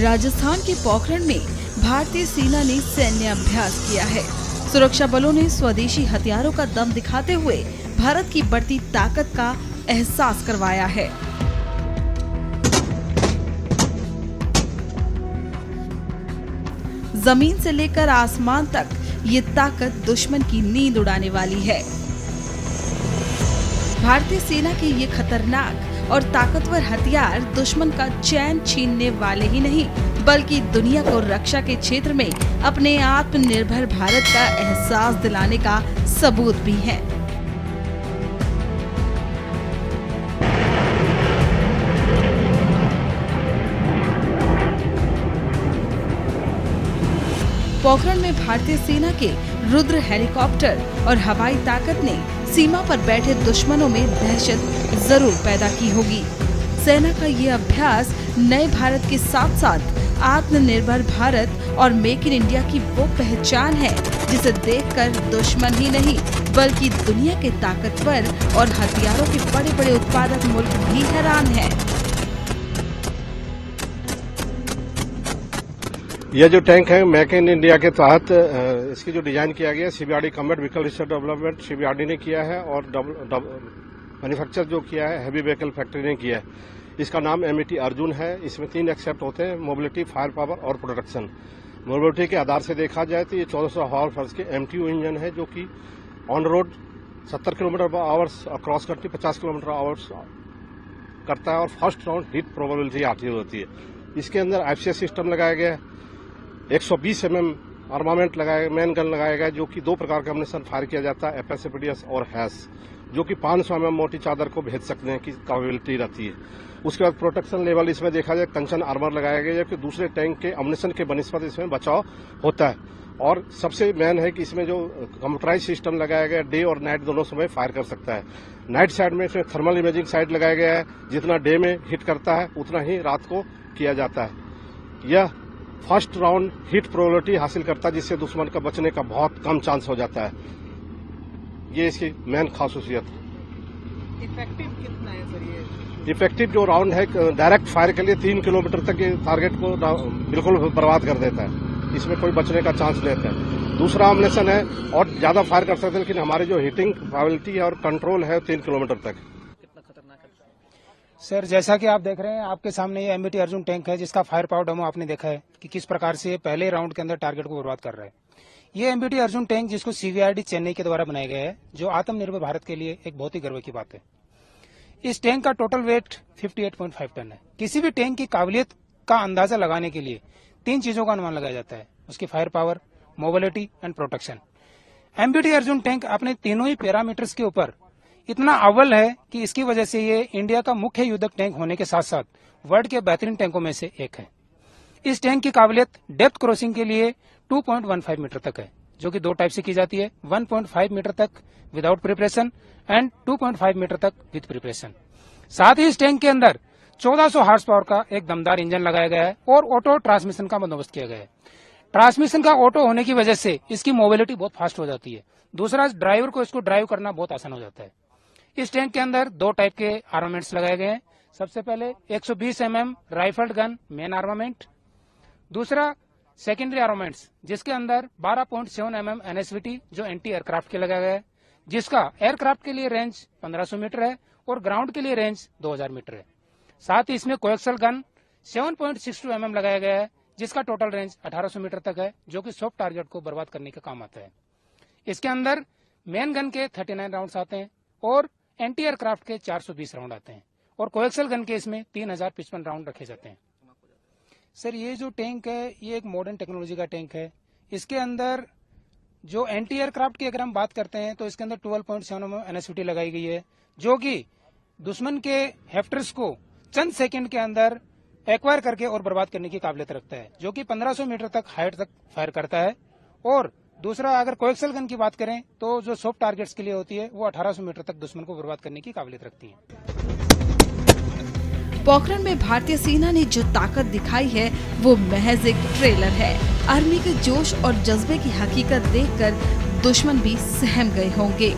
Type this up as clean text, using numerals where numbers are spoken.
राजस्थान के पोखरण में भारतीय सेना ने सैन्य अभ्यास किया है। सुरक्षा बलों ने स्वदेशी हथियारों का दम दिखाते हुए भारत की बढ़ती ताकत का एहसास करवाया है। जमीन से लेकर आसमान तक ये ताकत दुश्मन की नींद उड़ाने वाली है। भारतीय सेना के ये खतरनाक और ताकतवर हथियार दुश्मन का चैन छीनने वाले ही नहीं, बल्कि दुनिया को रक्षा के क्षेत्र में अपने आत्मनिर्भर भारत का एहसास दिलाने का सबूत भी है। पोखरण में भारतीय सेना के रुद्र हेलीकॉप्टर और हवाई ताकत ने सीमा पर बैठे दुश्मनों में दहशत जरूर पैदा की होगी। सेना का ये अभ्यास नए भारत के साथ साथ आत्मनिर्भर भारत और मेक इन इंडिया की वो पहचान है जिसे देखकर दुश्मन ही नहीं बल्कि दुनिया के ताकतवर और हथियारों के बड़े बड़े उत्पादक मुल्क भी हैरान है। यह जो टैंक है मेक इन इंडिया के तहत इसकी जो डिजाइन किया गया सीबीआरडी कॉम्बैट व्हीकल रिसर्च डेवलपमेंट सीबीआरडी ने किया है और मैन्युफैक्चर जो किया है हैवी व्हीकल फैक्ट्री ने किया है। इसका नाम MET अर्जुन है। इसमें 3 एक्सेप्ट होते हैं, मोबिलिटी, फायर पावर और प्रोडक्शन। मोबिलिटी के आधार से देखा जाए तो ये 1400 हॉर्स के MTU इंजन है जो कि ऑन रोड 70 किलोमीटर/आवर्स और क्रॉस कंट्री 50 किलोमीटर/आवर्स करता है और फर्स्ट राउंड हिट प्रोबेबिलिटी आती होती है। इसके अंदर FCS सिस्टम लगाया गया है, 120 mm आर्मामेंट लगाया, मैन गन लगाया गया जो कि 2 प्रकार का एम्यूनिशन फायर किया जाता है, FSAPDS और हैस, जो कि 500 mm मोटी चादर को भेज सकते हैं की कैपेबिलिटी रहती है। उसके बाद प्रोटेक्शन लेवल इसमें देखा जाए कंचन आर्मर लगाया गया जबकि दूसरे टैंक के एम्यूनिशन के बनिस्पत इसमें बचाव होता है। और सबसे मेन है कि इसमें जो कंप्यूटराइज सिस्टम लगाया गया डे और नाइट दोनों समय फायर कर सकता है। नाइट साइड में इसमें थर्मल इमेजिंग साइड लगाया गया है, जितना डे में हिट करता है उतना ही रात को किया जाता है। यह फर्स्ट राउंड हिट प्रोबेबिलिटी हासिल करता है जिससे दुश्मन का बचने का बहुत कम चांस हो जाता है। ये इसकी मेन खासियत। इफेक्टिव कितना है सर ये? इफेक्टिव जो राउंड है डायरेक्ट फायर के लिए 3 किलोमीटर तक ये टारगेट को बिल्कुल बर्बाद कर देता है, इसमें कोई बचने का चांस नहीं रहता है। दूसरा एम्यूनिशन है और ज्यादा फायर कर सकते हैं लेकिन हमारी जो हिटिंग प्रोबेबिलिटी है और कंट्रोल है 3 किलोमीटर तक। सर जैसा कि आप देख रहे हैं आपके सामने ये MET अर्जुन टैंक है जिसका फायर पावर डेमो आपने देखा है कि किस प्रकार से पहले राउंड के अंदर टारगेट को बर्बाद कर रहा है। ये MET अर्जुन टैंक जिसको CVRD चेन्नई के द्वारा बनाया गया है, जो आत्मनिर्भर भारत के लिए एक बहुत ही गर्व की बात है। इस टैंक का टोटल वेट 58.5 टन है। किसी भी टैंक की काबिलियत का अंदाजा लगाने के लिए 3 चीजों का अनुमान लगाया जाता है, उसकी fire power, mobility and protection. MET Arjun tank अपने तीनों ही पैरामीटर्स के ऊपर इतना अव्वल है कि इसकी वजह से ये इंडिया का मुख्य युद्धक टैंक होने के साथ साथ वर्ल्ड के बेहतरीन टैंकों में से एक है। इस टैंक की काबिलियत डेप्थ क्रॉसिंग के लिए 2.15 मीटर तक है, जो कि 2 टाइप से की जाती है, 1.5 मीटर तक विदाउट प्रिपरेशन एंड 2.5 मीटर तक विद प्रिपरेशन। साथ ही इस टैंक के अंदर 1400 हॉर्स पावर का एक दमदार इंजन लगाया गया है और ऑटो ट्रांसमिशन का बंदोबस्त किया गया है। ट्रांसमिशन का ऑटो होने की वजह से इसकी मोबिलिटी बहुत फास्ट हो जाती है। दूसरा, ड्राइवर को इसको ड्राइव करना बहुत आसान हो जाता है। इस टैंक के अंदर 2 टाइप के आर्मामेंट्स लगाए गए हैं। सबसे पहले 120 mm rifled gun main armament, दूसरा सेकेंडरी आर्मामेंट्स जिसके अंदर 12.7 mm NSVT जो एंटी एयरक्राफ्ट के लगाया गया है, जिसका एयरक्राफ्ट के लिए रेंज 1500 मीटर है और ग्राउंड के लिए रेंज 2000 मीटर है। साथ ही इसमें कोएक्सल गन 7.62 mm लगाया गया है जिसका टोटल रेंज 1800 मीटर तक है, जो कि सॉफ्ट टारगेट को बर्बाद करने का काम आता है। इसके अंदर मेन गन के 39 राउंड्स आते हैं और एंटी एयरक्राफ्ट के 420 राउंड आते हैं और कोएक्सल गन के इसमें 3055 राउंड रखे जाते हैं। सर ये जो टैंक है ये एक मॉडर्न टेक्नोलॉजी का टैंक है। इसके अंदर जो एंटी एयरक्राफ्ट की अगर हम बात करते हैं तो इसके अंदर 12.7 mm NSVT लगाई गई है, जो कि दुश्मन के हेफ्टर्स को चंद सेकंड के अंदर एक्वायर करके और बर्बाद करने की काबिलियत रखता है, जो कि 1500 मीटर तक हाइट तक फायर करता है। और दूसरा, अगर कोएक्सल गन की बात करें तो जो सॉफ्ट टारगेट्स के लिए होती है वो 1800 मीटर तक दुश्मन को बर्बाद करने की काबिलियत रखती है। पोखरण में भारतीय सेना ने जो ताकत दिखाई है वो महज एक ट्रेलर है। आर्मी के जोश और जज्बे की हकीकत देखकर दुश्मन भी सहम गए होंगे।